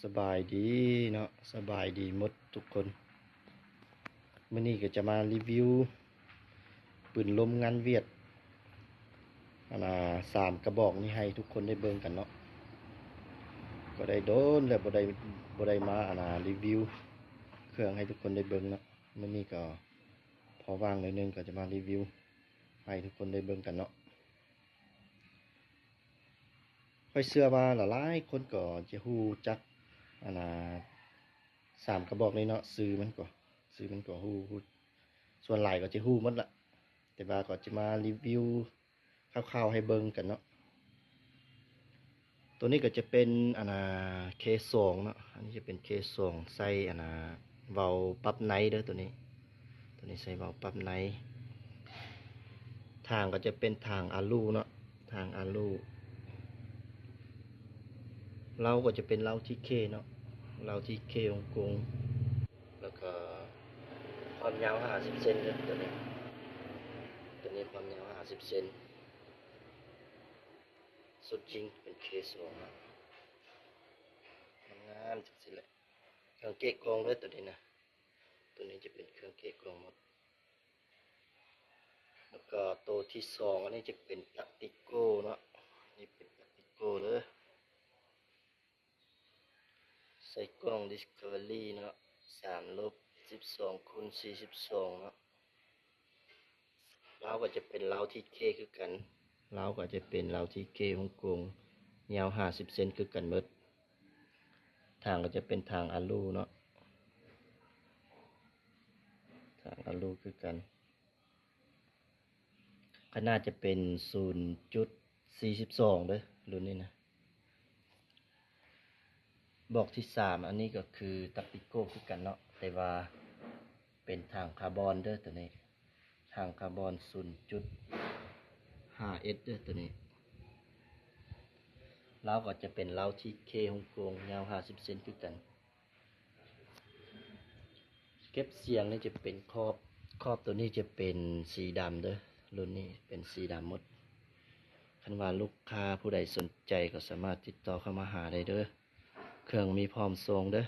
สบายดีเนาะสบายดีหมดทุกคนมื้อนี้ก็จะมารีวิวปืนลมงานเวียด3 กระบอกนี้ให้ทุกคนได้เบิ่งกันเนาะก็ได้โดนแล้วบ่ได้มารีวิวเครื่องให้ทุกคนได้เบิ่งเนาะมื้อนี้ก็พอว่างหน่อยนึงก็จะมารีวิวให้ทุกคนได้เบิ่งกันเนาะค่อยเชื่อว่าหลายๆคนก็จะฮู้จัก3 กระบอกนี้เนาะซื้อมันก็ฮู้ส่วนหลายก็จะฮู้หมดละแต่ว่าก็จะมารีวิวคร่าวๆให้เบิ่งกันเนาะตัวนี้ก็จะเป็นเคส2เนาะอันนี้จะเป็นเคส2ใส่เว้าปรับไนท์เด้อตัวนี้ใส่เว้าปรับไนท์ทางก็จะเป็นทางอะลูเนาะทางอะลูเราก็จะเป็นเราที่เคเนาะเราที่เคองกงแล้วก็ความยาว50 เซนเด้อตัวนี้ความยาว50 เซนสุดจริงเป็นเคส2นะงามจังสิแหละเครื่องเกะกรองเลยตัวนี้นะตัวนี้จะเป็นเครื่องเกะกรองหมดแล้วก็ตัวที่2อันนี้จะเป็นปลั๊กติโก้เนาะนี่เป็นปลั๊กติโก้เลยใส่กล้อง Discovery เนาะ3-12x42 เนาะเราก็จะเป็นเราที่เคคือกันเราก็จะเป็นเราที่เคฮ่องกงยาว50 เซนคือกันหมดทางก็จะเป็นทางอะลูเนาะทางอะลูคือกันขนาดจะเป็น 0.42 เด้อรุ่นนี้นะบอกที่3อันนี้ก็คือตักปิโก้คือกันเนาะแต่ว่าเป็นทางคาร์บอนเด้อตัวนี้ทางคาร์บอน 0.5S เด้อตัวนี้เราก็จะเป็นเราที่เคฮ่องกงยาว50 เซนคือกันเก็บเสียงนี่จะเป็นครอบตัวนี้จะเป็นสีดำเด้อรุ่นนี้เป็นสีดำหมดคันว่าลูกค้าผู้ใดสนใจก็สามารถติดต่อเข้ามาหาได้เด้อเครื่องมีพร้อมส่งเด้อ